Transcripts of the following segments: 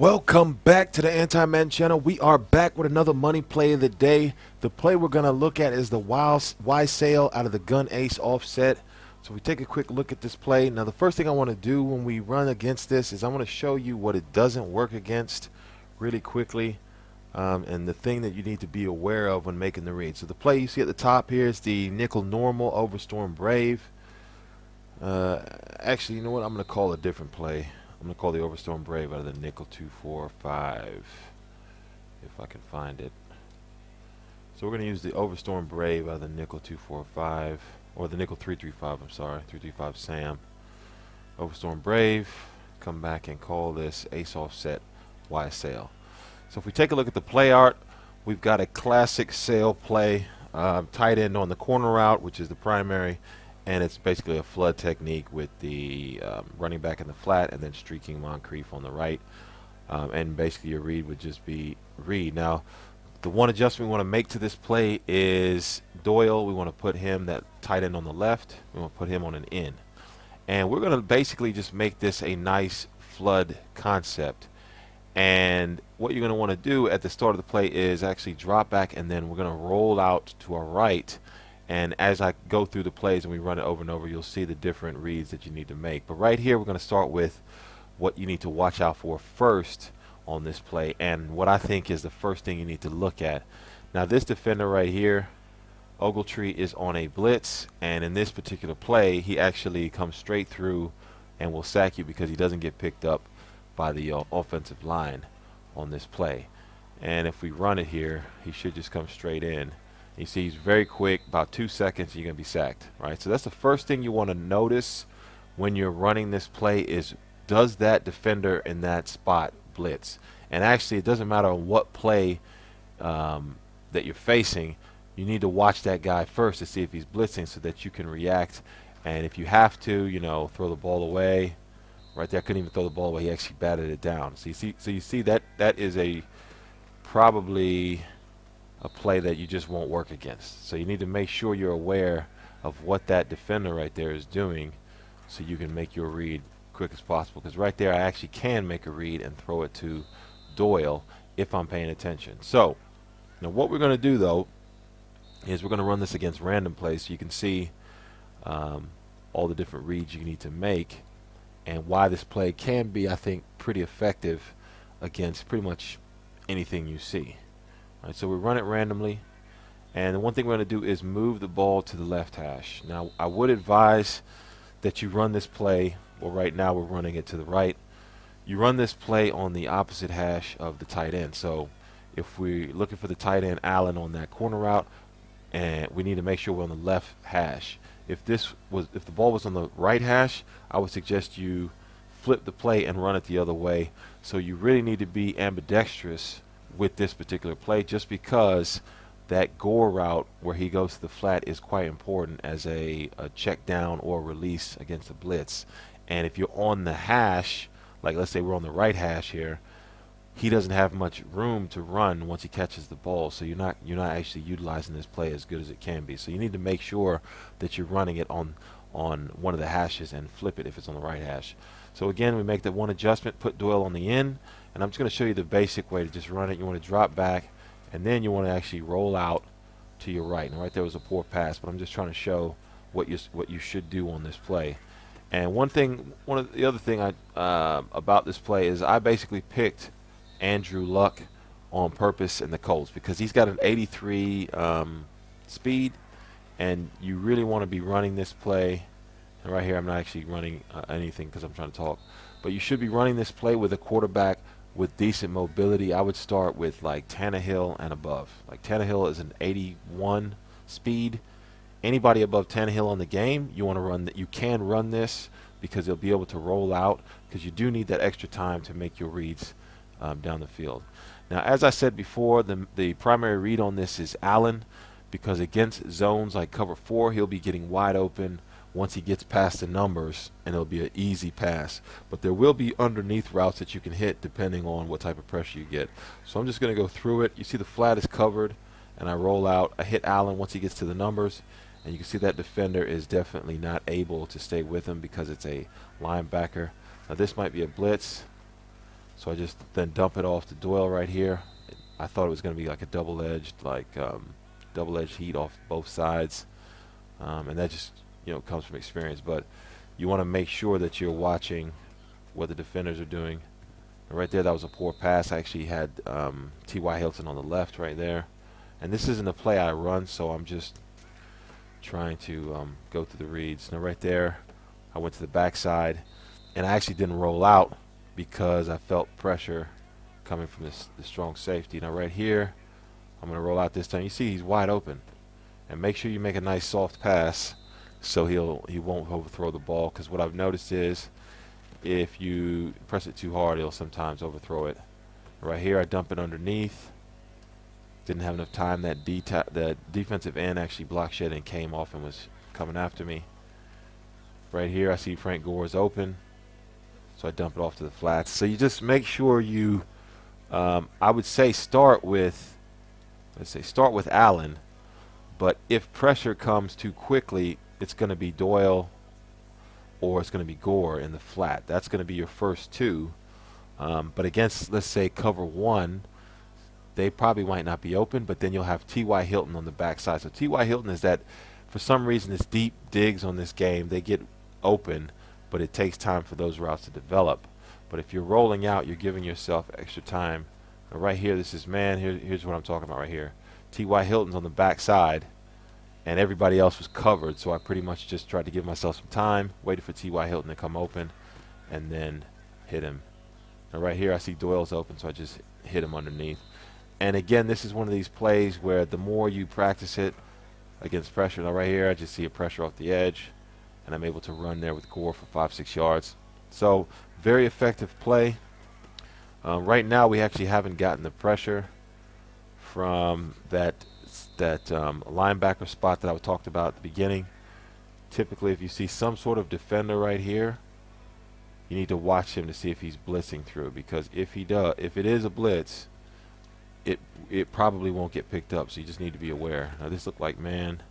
Welcome back to the Anti Madden channel. We are back with another money play of the day. The play we're going to look at is the Y sale out of the gun ace offset. So we take a quick look at this play. Now the first thing I want to do when we run against this is I want to show you what it doesn't work against really quickly, and the thing that you need to be aware of when making the read. So the play you see at the top here is the nickel normal over storm brave. Actually, you know what? I'm going to call a different play. I'm going to call the Overstorm Brave out of the nickel 245, if I can find it. So we're going to use the Overstorm Brave out of the nickel 245, or the nickel 335, I'm sorry, 335 Sam. Overstorm Brave, come back and call this ace offset Y sale. So if we take a look at the play art, we've got a classic sale play, tight end on the corner route, which is the primary. And it's basically a flood technique with the running back in the flat and then streaking Moncrief on the right. And basically your read would just be read. Now, the one adjustment we want to make to this play is Doyle. We want to put him, that tight end on the left, we want to put him on an in. And we're going to basically just make this a nice flood concept. And what you're going to want to do at the start of the play is actually drop back, and then we're going to roll out to our right. And as I go through the plays and we run it over and over, you'll see the different reads that you need to make. But right here, we're going to start with what you need to watch out for first on this play, and what I think is the first thing you need to look at. Now, this defender right here, Ogletree, is on a blitz, and in this particular play, he actually comes straight through and will sack you because he doesn't get picked up by the offensive line on this play. And if we run it here, he should just come straight in. You see he's very quick, about 2 seconds, you're going to be sacked, right? So that's the first thing you want to notice when you're running this play is, does that defender in that spot blitz? And actually, it doesn't matter what play that you're facing, you need to watch that guy first to see if he's blitzing so that you can react. And if you have to, you know, throw the ball away. Right there, I couldn't even throw the ball away. He actually batted it down. So you see that is probably a play that you just won't work against. So you need to make sure you're aware of what that defender right there is doing so you can make your read quick as possible. Because right there I actually can make a read and throw it to Doyle if I'm paying attention. So now what we're going to do though is we're going to run this against random plays so you can see all the different reads you need to make and why this play can be, I think, pretty effective against pretty much anything you see. Right, so we run it randomly, and the one thing we're going to do is move the ball to the left hash. Now, I would advise that you run this play, well, right now we're running it to the right. You run this play on the opposite hash of the tight end. So if we're looking for the tight end Allen on that corner route, and we need to make sure we're on the left hash. If the ball was on the right hash, I would suggest you flip the play and run it the other way. So you really need to be ambidextrous with this particular play, just because that Gore route where he goes to the flat is quite important as a check down or release against a blitz. And if you're on the hash, like let's say we're on the right hash here, he doesn't have much room to run once he catches the ball, so you're not actually utilizing this play as good as it can be. So you need to make sure that you're running it on one of the hashes and flip it if it's on the right hash. So again, we make that one adjustment, put Doyle on the in, and I'm just going to show you the basic way to just run it. You want to drop back, and then you want to actually roll out to your right. And right there was a poor pass, but I'm just trying to show what you should do on this play. And one of the other thing about this play is I basically picked Andrew Luck on purpose in the Colts because he's got an 83 speed, and you really want to be running this play. And right here, I'm not actually running anything because I'm trying to talk. But you should be running this play with a quarterback with decent mobility. I would start with like Tannehill and above. Like Tannehill is an 81 speed. Anybody above Tannehill on the game, you want to run that. You can run this because they'll be able to roll out, because you do need that extra time to make your reads down the field. Now, as I said before, the primary read on this is Allen, because against zones like cover 4, he'll be getting wide open once he gets past the numbers, and it'll be an easy pass. But there will be underneath routes that you can hit depending on what type of pressure you get. So I'm just going to go through it. You see the flat is covered, and I roll out. I hit Allen once he gets to the numbers, and you can see that defender is definitely not able to stay with him because it's a linebacker. Now this might be a blitz. So I just then dump it off to Doyle right here. I thought it was going to be like a double-edged, double-edged heat off both sides, and that just comes from experience. But you want to make sure that you're watching what the defenders are doing. And right there, that was a poor pass. I actually had T.Y. Hilton on the left right there, and this isn't a play I run, so I'm just trying to go through the reads. Now right there, I went to the backside, and I actually didn't roll out because I felt pressure coming from the strong safety. Now right here, I'm going to roll out this time. You see he's wide open, and make sure you make a nice soft pass so he won't overthrow the ball, because what I've noticed is if you press it too hard, it'll sometimes overthrow it. Right here, I dump it underneath. Didn't have enough time. That defensive end actually block shed and came off and was coming after me. Right here, I see Frank Gore's open, so I dump it off to the flats. So you just make sure you, I would say start with Allen, but if pressure comes too quickly, it's going to be Doyle or it's going to be Gore in the flat. That's going to be your first two. But against, let's say, cover one, they probably might not be open, but then you'll have T.Y. Hilton on the backside. So T.Y. Hilton is that, for some reason, it's deep digs on this game. They get open, but it takes time for those routes to develop. But if you're rolling out, you're giving yourself extra time. Now right here, this is man. Here's what I'm talking about right here. T.Y. Hilton's on the backside, and everybody else was covered, so I pretty much just tried to give myself some time, waited for T.Y. Hilton to come open, and then hit him. Now right here, I see Doyle's open, so I just hit him underneath. And again, this is one of these plays where the more you practice it against pressure. Now right here, I just see a pressure off the edge, and I'm able to run there with Gore for 5-6 yards. So very effective play. Right now, we actually haven't gotten the pressure from that linebacker spot that I talked about at the beginning. Typically, if you see some sort of defender right here, you need to watch him to see if he's blitzing through, because if it is a blitz, it probably won't get picked up. So you just need to be aware. Now this looked like man.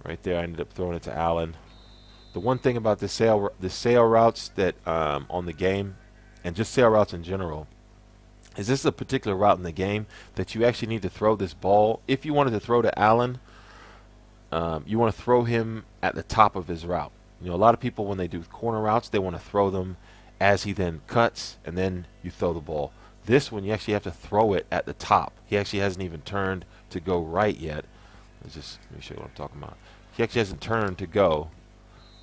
Right there, I ended up throwing it to Allen. The one thing about the sail routes that on the game, and just sail routes in general, is this is a particular route in the game that you actually need to throw this ball. If you wanted to throw to Allen, you want to throw him at the top of his route. A lot of people, when they do corner routes, they want to throw them as he then cuts, and then you throw the ball. This one, you actually have to throw it at the top. He actually hasn't even turned to go right yet. Let me show you what I'm talking about. He actually hasn't turned to go.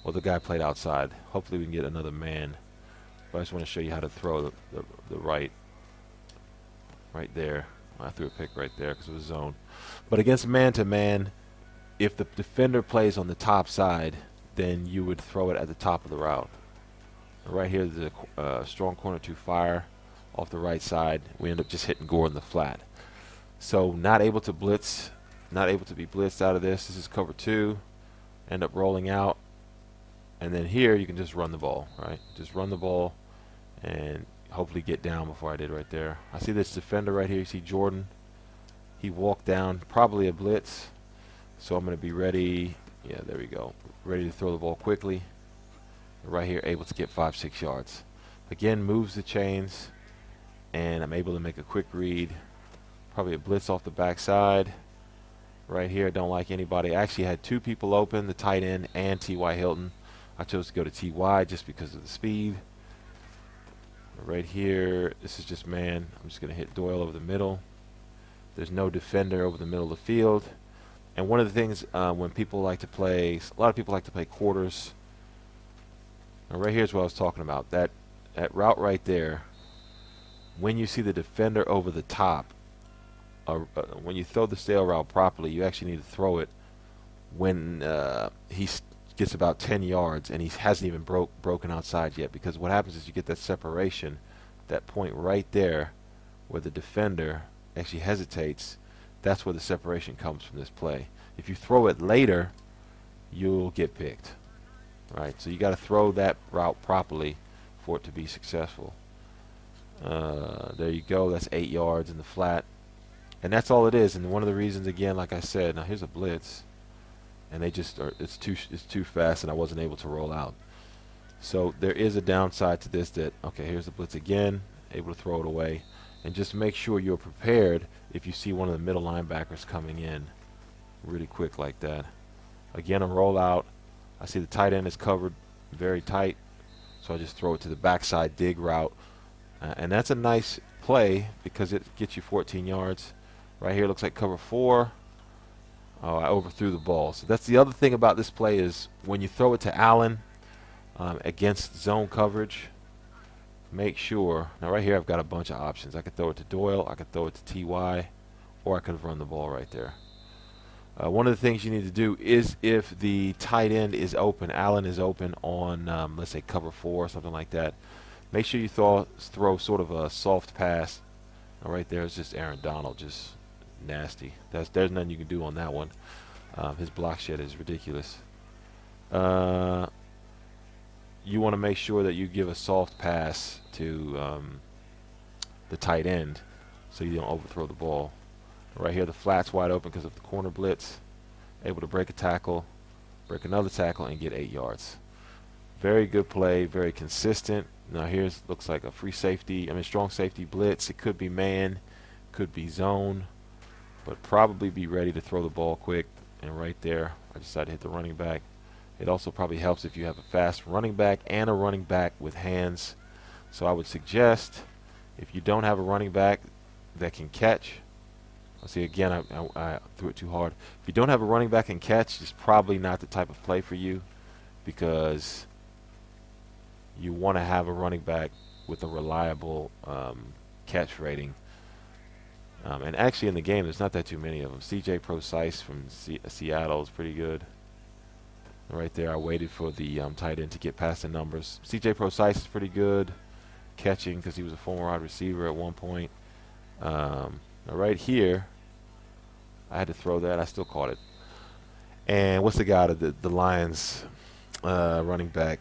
Well, the guy played outside. Hopefully we can get another man. But I just want to show you how to throw the right there. I threw a pick right there because it was zone. But against man-to-man, if the defender plays on the top side, then you would throw it at the top of the route. Right here, there's a strong corner to fire off the right side. We end up just hitting Gore in the flat. So not able to blitz, not able to be blitzed out of this. This is cover two. End up rolling out. And then here you can just run the ball, right? Just run the ball and hopefully get down before I did right there. I see this defender right here. You see Jordan. He walked down, probably a blitz. So I'm going to be ready. Yeah, there we go. Ready to throw the ball quickly. Right here, able to get 5-6 yards. Again, moves the chains, and I'm able to make a quick read. Probably a blitz off the backside. Right here, don't like anybody. I actually had two people open, the tight end and T.Y. Hilton. I chose to go to T.Y. just because of the speed. Right here, this is just man. I'm just going to hit Doyle over the middle. There's no defender over the middle of the field. And one of the things when people like to play, a lot of people like to play quarters. Now right here's what I was talking about. That route right there, when you see the defender over the top, when you throw the sail route properly, you actually need to throw it when he gets about 10 yards and he hasn't even broken outside yet, because what happens is you get that separation, that point right there where the defender actually hesitates. That's where the separation comes from this play. If you throw it later, you'll get picked. Right, so you got to throw that route properly for it to be successful. There you go. That's 8 yards in the flat, and that's all it is. And one of the reasons, again, like I said, now here's a blitz, and they just are, it's too fast, and I wasn't able to roll out. So there is a downside to this that, okay, here's the blitz again, able to throw it away. And just make sure you're prepared if you see one of the middle linebackers coming in really quick like that. Again, a rollout. I see the tight end is covered very tight, so I just throw it to the backside dig route. And that's a nice play because it gets you 14 yards. Right here looks like cover 4. Oh, I overthrew the ball. So that's the other thing about this play is when you throw it to Allen against zone coverage, make sure. Now right here I've got a bunch of options. I could throw it to Doyle, I could throw it to TY, or I could have run the ball right there. One of the things you need to do is if the tight end is open, Allen is open on, let's say, cover 4 or something like that, make sure you throw sort of a soft pass. Now right there is just Aaron Donald, just nasty. There's nothing you can do on that one. His block shed is ridiculous. You want to make sure that you give a soft pass to the tight end so you don't overthrow the ball. Right here, the flat's wide open because of the corner blitz. Able to break a tackle, break another tackle, and get 8 yards. Very good play, very consistent. Now here's looks like a free safety, strong safety blitz. It could be man, could be zone, but probably be ready to throw the ball quick. And right there, I decided to hit the running back. It also probably helps if you have a fast running back and a running back with hands. So I would suggest if you don't have a running back that can catch, see again, I threw it too hard. If you don't have a running back and catch, it's probably not the type of play for you because you want to have a running back with a reliable catch rating. And actually in the game, there's not that too many of them. CJ Procise from Seattle is pretty good. Right there, I waited for the tight end to get past the numbers. CJ Procise is pretty good catching because he was a former wide receiver at one point. Now right here, I had to throw that. I still caught it. And what's the guy, the Lions running back?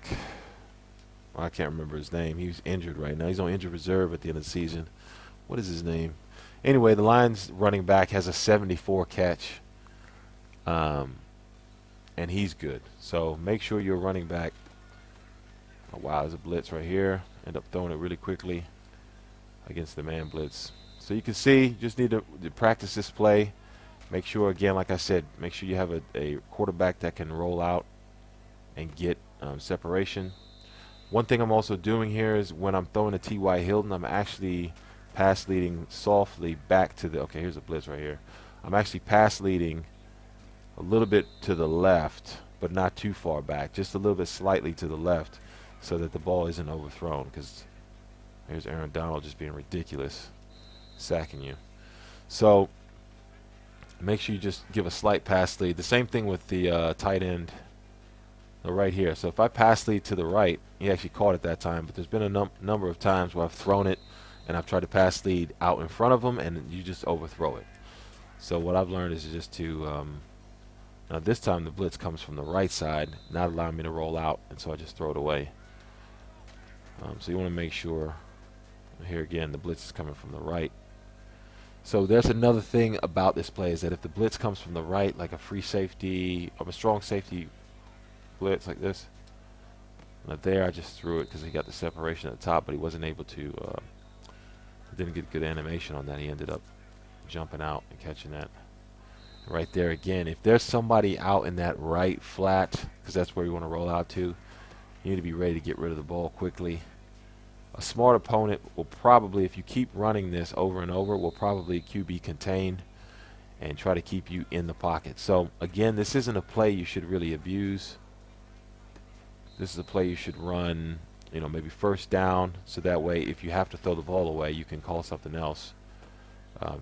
Well, I can't remember his name. He's injured right now. He's on injured reserve at the end of the season. What is his name? Anyway, the Lions running back has a 74 catch. And he's good. So make sure you're running back. Oh, wow, there's a blitz right here. End up throwing it really quickly against the man blitz. So you can see, just need to practice this play. Make sure, again, like I said, make sure you have a quarterback that can roll out and get separation. One thing I'm also doing here is when I'm throwing a T.Y. Hilton, I'm actually pass leading softly back to the, okay, here's a blitz right here. I'm actually pass leading a little bit to the left, but not too far back, just a little bit slightly to the left so that the ball isn't overthrown, because here's Aaron Donald just being ridiculous, sacking you. So make sure you just give a slight pass lead. The same thing with the tight end right here. So if I pass lead to the right, he actually caught it that time, but there's been a number of times where I've thrown it and I've tried to pass lead out in front of him and you just overthrow it. So what I've learned is just to now this time the blitz comes from the right side, not allowing me to roll out, and so I just throw it away. So you want to make sure, here again, the blitz is coming from the right. So there's another thing about this play is that if the blitz comes from the right, like a free safety or a strong safety blitz like this, now there I just threw it because he got the separation at the top, but he wasn't able to, didn't get good animation on that. He ended up jumping out and catching that. Right there again, if there's somebody out in that right flat, because that's where you want to roll out to, you need to be ready to get rid of the ball quickly. A smart opponent will probably, if you keep running this over and over, will probably QB contain and try to keep you in the pocket. So again, this isn't a play you should really abuse. This is a play you should run, maybe first down, so that way if you have to throw the ball away, you can call something else.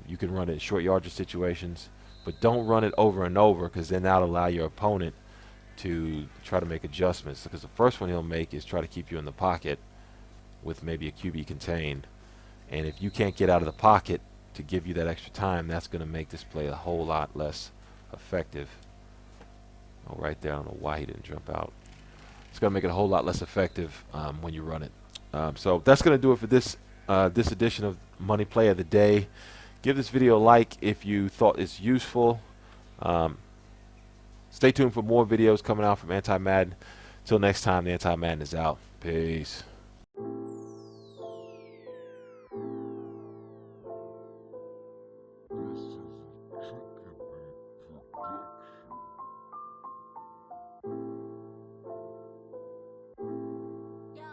You can run it in short yardage situations, but don't run it over and over, because then that'll allow your opponent to try to make adjustments, because the first one he'll make is try to keep you in the pocket with maybe a QB contain, and if you can't get out of the pocket to give you that extra time, that's going to make this play a whole lot less effective. Oh, right there, I don't know why he didn't jump out. It's going to make it a whole lot less effective when you run it. So that's going to do it for this this edition of Money Play of the Day. Give this video a like if you thought it's useful. Stay tuned for more videos coming out from Anti Madden. Till next time, the Anti Madden is out. Peace. Yo.